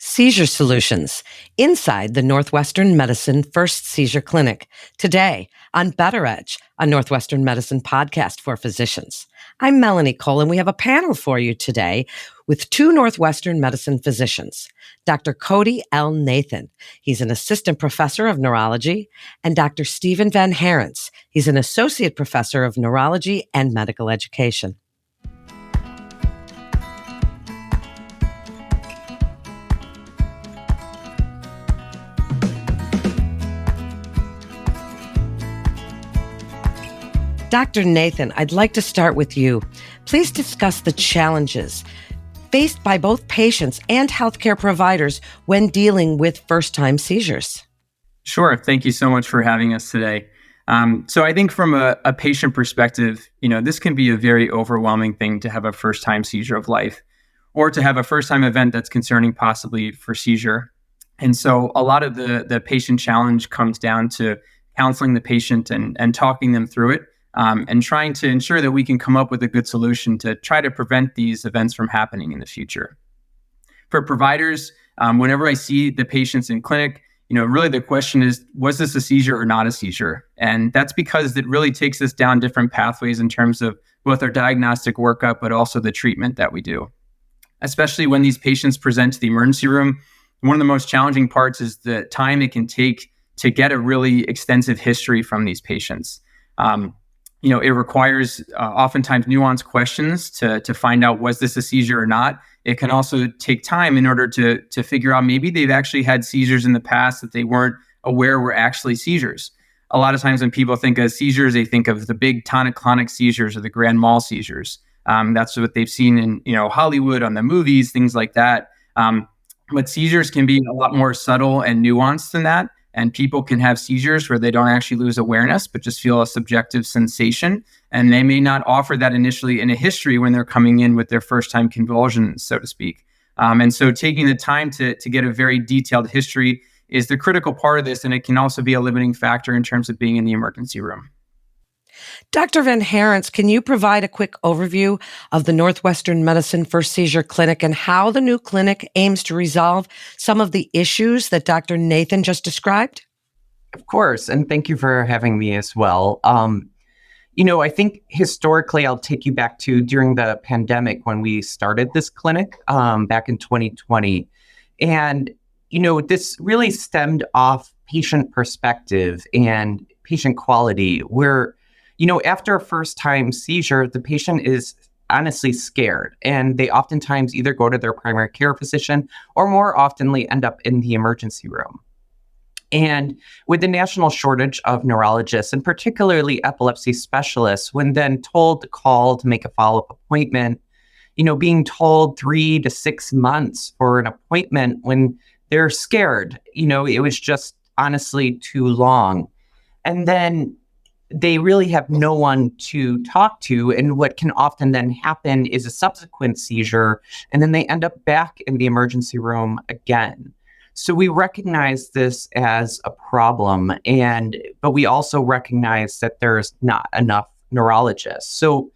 Seizure Solutions, inside the Northwestern Medicine First Seizure Clinic, today on Better Edge, a Northwestern Medicine podcast for physicians. I'm Melanie Cole, and we have a panel for you today with two Northwestern Medicine physicians, Dr. Cody L. Nathan. He's an assistant professor of neurology, and Dr. Stephen VanHaerents. He's an associate professor of neurology and medical education. Dr. Nathan, I'd like to start with you. Please discuss the challenges faced by both patients and healthcare providers when dealing with first-time seizures. Sure. Thank you so much for having us today. So I think from a patient perspective, this can be a very overwhelming thing to have a first-time seizure of life or to have a first-time event that's concerning possibly for seizure. And so a lot of the patient challenge comes down to counseling the patient and talking them through it. And trying to ensure that we can come up with a good solution to try to prevent these events from happening in the future. For providers, whenever I see the patients in clinic, really the question is, was this a seizure or not a seizure? And that's because it really takes us down different pathways in terms of both our diagnostic workup, but also the treatment that we do. Especially when these patients present to the emergency room, one of the most challenging parts is the time it can take to get a really extensive history from these patients. It requires oftentimes nuanced questions to find out, was this a seizure or not? It can also take time in order to figure out maybe they've actually had seizures in the past that they weren't aware were actually seizures. A lot of times when people think of seizures, they think of the big tonic-clonic seizures or the grand mal seizures. That's what they've seen in Hollywood, on the movies, things like that. But seizures can be a lot more subtle and nuanced than that. And people can have seizures where they don't actually lose awareness, but just feel a subjective sensation. And they may not offer that initially in a history when they're coming in with their first-time convulsions, so to speak. And so taking the time to get a very detailed history is the critical part of this, and it can also be a limiting factor in terms of being in the emergency room. Dr. VanHaerents, can you provide a quick overview of the Northwestern Medicine First Seizure Clinic and how the new clinic aims to resolve some of the issues that Dr. Nathan just described? Of course, and thank you for having me as well. I think historically, I'll take you back to during the pandemic when we started this clinic back in 2020. And, this really stemmed off patient perspective and patient quality where after a first-time seizure, the patient is honestly scared, and they oftentimes either go to their primary care physician or more oftenly end up in the emergency room. And with the national shortage of neurologists, and particularly epilepsy specialists, when then told to call to make a follow-up appointment, being told 3 to 6 months for an appointment when they're scared, it was just honestly too long. And then they really have no one to talk to. And what can often then happen is a subsequent seizure, and then they end up back in the emergency room again. So we recognize this as a problem, but we also recognize that there's not enough neurologists. So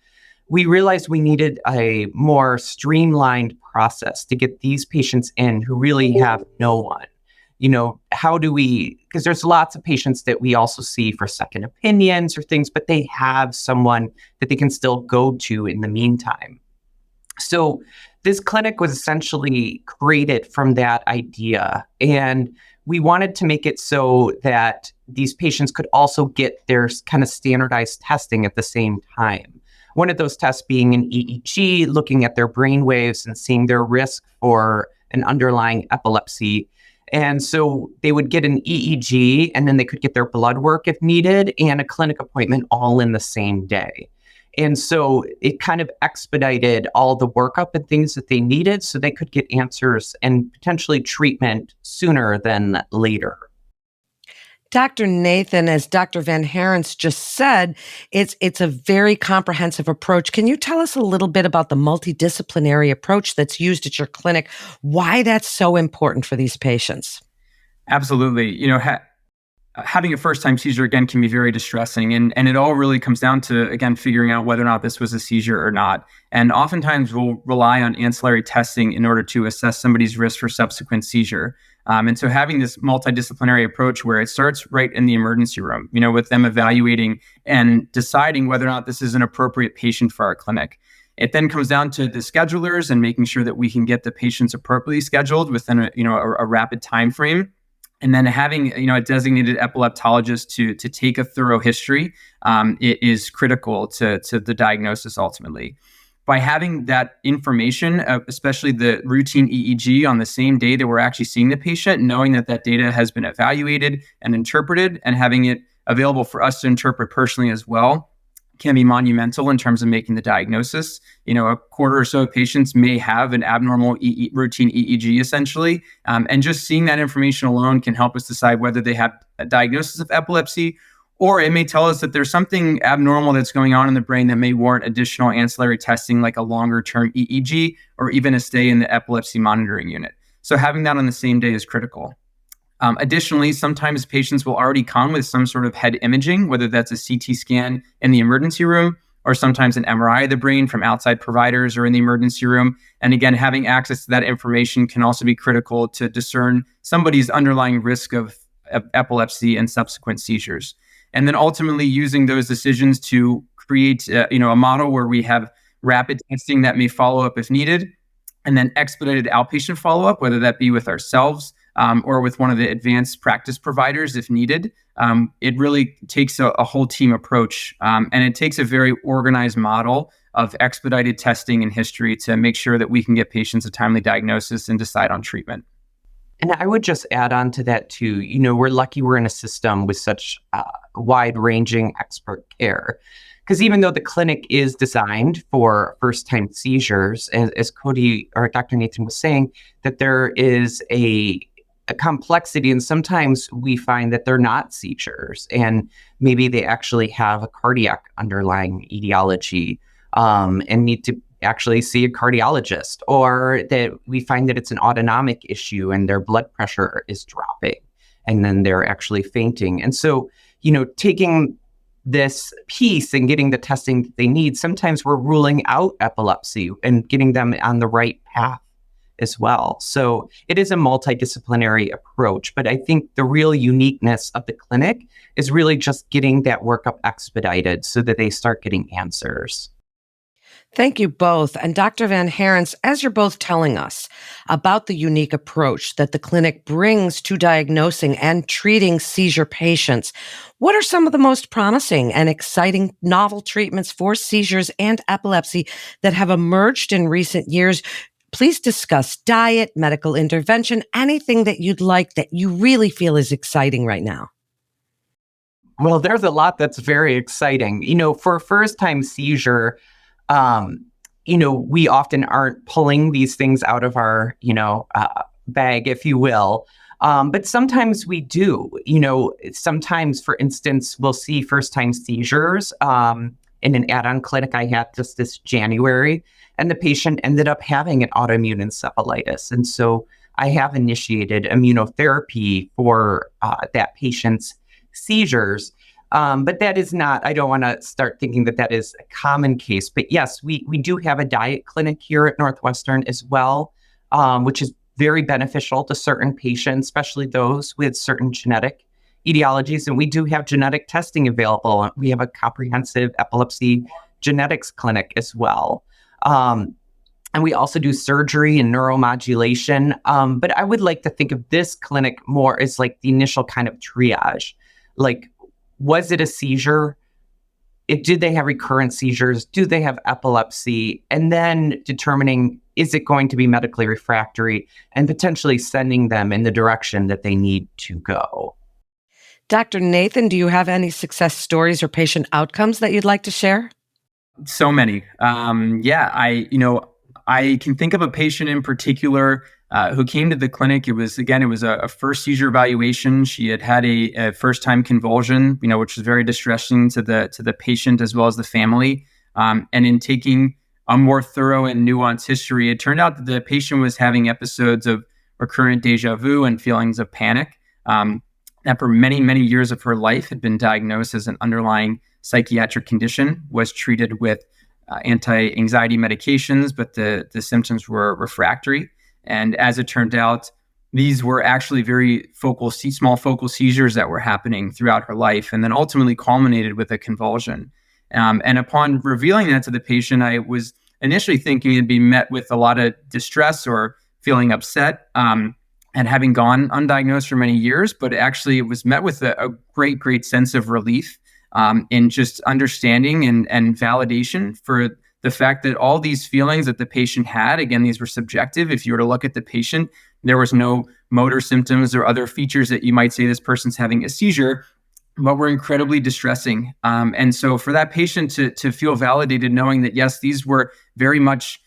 we realized we needed a more streamlined process to get these patients in who really have no one. How do we, because there's lots of patients that we also see for second opinions or things, but they have someone that they can still go to in the meantime. So this clinic was essentially created from that idea. And we wanted to make it so that these patients could also get their kind of standardized testing at the same time. One of those tests being an EEG, looking at their brain waves and seeing their risk for an underlying epilepsy. And so they would get an EEG, and then they could get their blood work if needed, and a clinic appointment all in the same day. And so it kind of expedited all the workup and things that they needed so they could get answers and potentially treatment sooner than later. Dr. Nathan, as Dr. VanHaerents just said, it's a very comprehensive approach. Can you tell us a little bit about the multidisciplinary approach that's used at your clinic, why that's so important for these patients? Absolutely. having a first-time seizure, again, can be very distressing. And it all really comes down to, again, figuring out whether or not this was a seizure or not. And oftentimes we'll rely on ancillary testing in order to assess somebody's risk for subsequent seizure. And so having this multidisciplinary approach where it starts right in the emergency room, with them evaluating and deciding whether or not this is an appropriate patient for our clinic. It then comes down to the schedulers and making sure that we can get the patients appropriately scheduled within a rapid time frame. And then having a designated epileptologist to take a thorough history, it is critical to the diagnosis ultimately. By having that information, especially the routine EEG on the same day that we're actually seeing the patient, knowing that that data has been evaluated and interpreted, and having it available for us to interpret personally as well, can be monumental in terms of making the diagnosis. A quarter or so of patients may have an abnormal routine EEG essentially. And just seeing that information alone can help us decide whether they have a diagnosis of epilepsy, or it may tell us that there's something abnormal that's going on in the brain that may warrant additional ancillary testing, like a longer-term EEG or even a stay in the epilepsy monitoring unit. So having that on the same day is critical. Additionally, sometimes patients will already come with some sort of head imaging, whether that's a CT scan in the emergency room or sometimes an MRI of the brain from outside providers or in the emergency room. And again, having access to that information can also be critical to discern somebody's underlying risk of epilepsy and subsequent seizures. And then ultimately using those decisions to create a model where we have rapid testing that may follow up if needed, and then expedited outpatient follow-up, whether that be with ourselves or with one of the advanced practice providers if needed. It really takes a whole team approach, and it takes a very organized model of expedited testing and history to make sure that we can get patients a timely diagnosis and decide on treatment. And I would just add on to that too, we're lucky we're in a system with such wide-ranging expert care. Because even though the clinic is designed for first-time seizures, as Cody or Dr. Nathan was saying, that there is a complexity, and sometimes we find that they're not seizures, and maybe they actually have a cardiac underlying etiology and need to actually see a cardiologist, or that we find that it's an autonomic issue and their blood pressure is dropping, and then they're actually fainting. And so, taking this piece and getting the testing that they need, sometimes we're ruling out epilepsy and getting them on the right path as well. So it is a multidisciplinary approach, but I think the real uniqueness of the clinic is really just getting that workup expedited so that they start getting answers. Thank you both. And Dr. VanHaerents, as you're both telling us about the unique approach that the clinic brings to diagnosing and treating seizure patients, what are some of the most promising and exciting novel treatments for seizures and epilepsy that have emerged in recent years? Please discuss diet, medical intervention, anything that you'd like that you really feel is exciting right now. Well, there's a lot that's very exciting. For a first-time seizure, we often aren't pulling these things out of our, bag, if you will. But sometimes we do. Sometimes, for instance, we'll see first-time seizures in an add-on clinic I had just this January, and the patient ended up having an autoimmune encephalitis. And so I have initiated immunotherapy for that patient's seizures. But that is not, I don't want to start thinking that is a common case. But yes, we do have a diet clinic here at Northwestern as well, which is very beneficial to certain patients, especially those with certain genetic etiologies. And we do have genetic testing available. We have a comprehensive epilepsy genetics clinic as well. And we also do surgery and neuromodulation. But I would like to think of this clinic more as like the initial kind of triage. Like, was it a seizure? Did they have recurrent seizures? Do they have epilepsy? And then determining, is it going to be medically refractory, and potentially sending them in the direction that they need to go. Dr. Nathan, do you have any success stories or patient outcomes that you'd like to share? So many. I can think of a patient in particular who came to the clinic. It was a first seizure evaluation. She had a first-time convulsion, which was very distressing to the patient as well as the family. And in taking a more thorough and nuanced history, it turned out that the patient was having episodes of recurrent deja vu and feelings of panic. that for many, many years of her life had been diagnosed as an underlying psychiatric condition, was treated with anti-anxiety medications, but the symptoms were refractory. And as it turned out, these were actually very small focal seizures that were happening throughout her life, and then ultimately culminated with a convulsion. And upon revealing that to the patient, I was initially thinking it'd be met with a lot of distress or feeling upset, and having gone undiagnosed for many years, but actually it was met with a great, great sense of relief in just understanding and validation for the fact that all these feelings that the patient had, again, these were subjective. If you were to look at the patient, there was no motor symptoms or other features that you might say this person's having a seizure, but were incredibly distressing. And so for that patient to feel validated, knowing that, yes, these were very much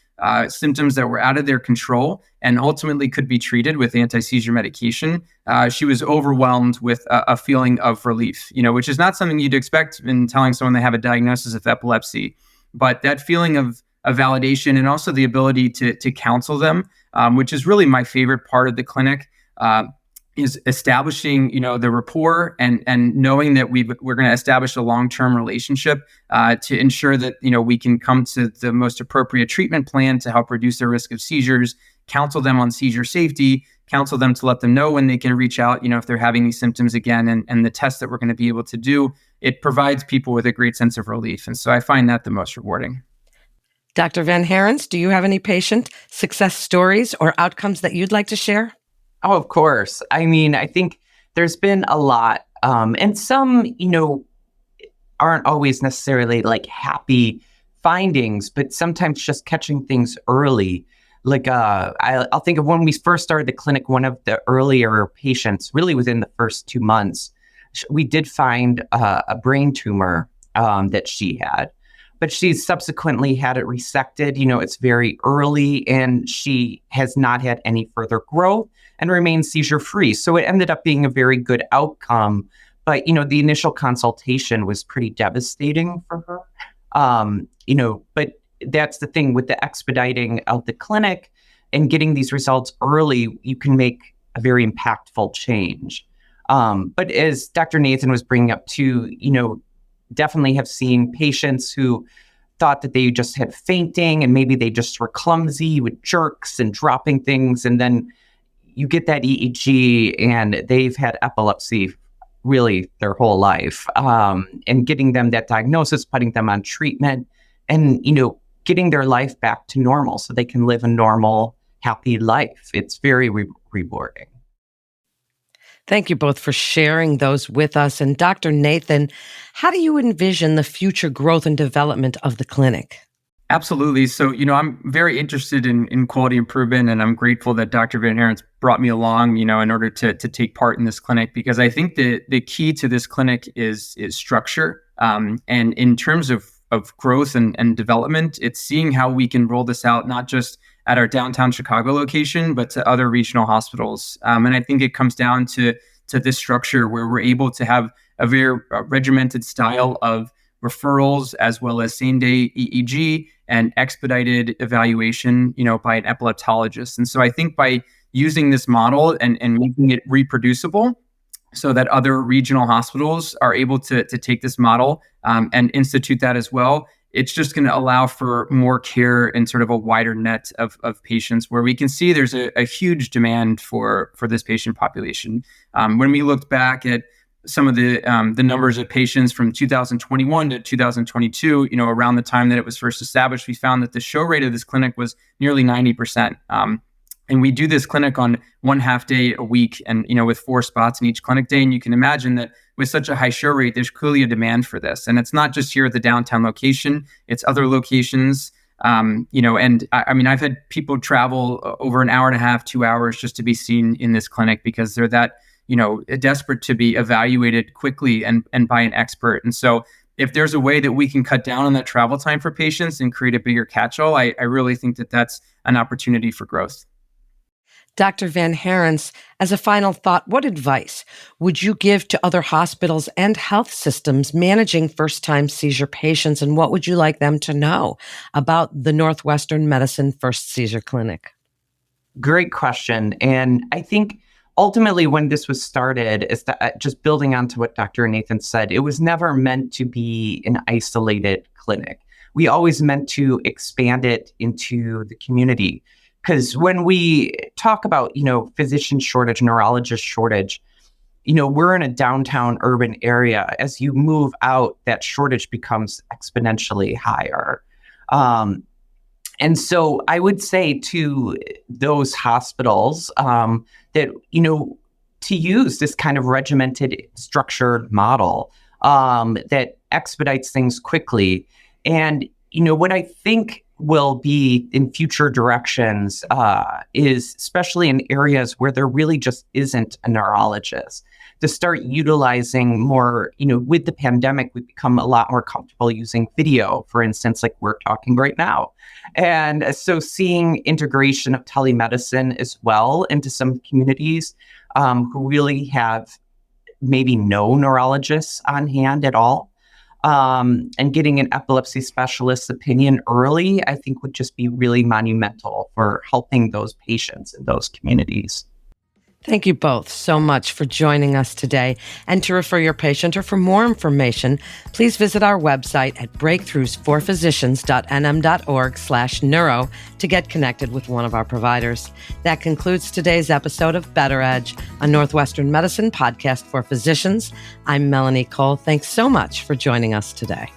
symptoms that were out of their control and ultimately could be treated with anti-seizure medication, she was overwhelmed with a feeling of relief, which is not something you'd expect in telling someone they have a diagnosis of epilepsy. But that feeling of validation and also the ability to counsel them, which is really my favorite part of the clinic, is establishing, the rapport and knowing that we're going to establish a long-term relationship to ensure that, we can come to the most appropriate treatment plan to help reduce their risk of seizures, counsel them on seizure safety, counsel them to let them know when they can reach out, if they're having these symptoms again, and the tests that we're going to be able to do. It provides people with a great sense of relief. And so I find that the most rewarding. Dr. VanHaerents, do you have any patient success stories or outcomes that you'd like to share? Oh, of course. I mean, I think there's been a lot, and some, aren't always necessarily like happy findings, but sometimes just catching things early. Like, I'll think of when we first started the clinic, one of the earlier patients, really within the first 2 months, we did find a brain tumor that she had. But she's subsequently had it resected. It's very early, and she has not had any further growth and remains seizure-free. So it ended up being a very good outcome. But, the initial consultation was pretty devastating for her. But that's the thing with the expediting of the clinic and getting these results early, you can make a very impactful change. But as Dr. Nathan was bringing up too, definitely have seen patients who thought that they just had fainting and maybe they just were clumsy with jerks and dropping things. And then you get that EEG and they've had epilepsy really their whole life. And getting them that diagnosis, putting them on treatment and, getting their life back to normal so they can live a normal, happy life. It's very rewarding. Thank you both for sharing those with us. And Dr. Nathan, how do you envision the future growth and development of the clinic? Absolutely. So, I'm very interested in quality improvement, and I'm grateful that Dr. VanHaerents brought me along, in order to take part in this clinic, because I think the key to this clinic is structure. And in terms of growth and development, it's seeing how we can roll this out, not just at our downtown Chicago location, but to other regional hospitals. And I think it comes down to this structure where we're able to have a very regimented style of referrals, as well as same-day EEG and expedited evaluation, by an epileptologist. And so I think by using this model and making it reproducible so that other regional hospitals are able to take this model and institute that as well, it's just going to allow for more care and sort of a wider net of patients, where we can see there's a huge demand for this patient population. When we looked back at some of the numbers of patients from 2021 to 2022, around the time that it was first established, we found that the show rate of this clinic was nearly 90%. And we do this clinic on 1/2 day a week, and with 4 spots in each clinic day. And you can imagine that with such a high show rate, there's clearly a demand for this. And it's not just here at the downtown location; it's other locations. And I've had people travel over an hour and a half, 2 hours just to be seen in this clinic because they're that desperate to be evaluated quickly and by an expert. And so if there's a way that we can cut down on that travel time for patients and create a bigger catch-all, I really think that that's an opportunity for growth. Dr. VanHaerents, as a final thought, what advice would you give to other hospitals and health systems managing first-time seizure patients, and what would you like them to know about the Northwestern Medicine First Seizure Clinic? Great question. And I think ultimately, when this was started, is that just building onto what Dr. Nathan said, it was never meant to be an isolated clinic. We always meant to expand it into the community. Because when we talk about, physician shortage, neurologist shortage, we're in a downtown urban area. As you move out, that shortage becomes exponentially higher. And so I would say to those hospitals that, to use this kind of regimented, structured model that expedites things quickly. And, what I think will be in future directions is, especially in areas where there really just isn't a neurologist, to start utilizing more, with the pandemic, we've become a lot more comfortable using video, for instance, like we're talking right now. And so seeing integration of telemedicine as well into some communities who really have maybe no neurologists on hand at all, and getting an epilepsy specialist's opinion early, I think would just be really monumental for helping those patients in those communities. Thank you both so much for joining us today. And to refer your patient or for more information, please visit our website at breakthroughsforphysicians.nm.org/neuro to get connected with one of our providers. That concludes today's episode of Better Edge, a Northwestern medicine podcast for physicians. I'm Melanie Cole. Thanks so much for joining us today.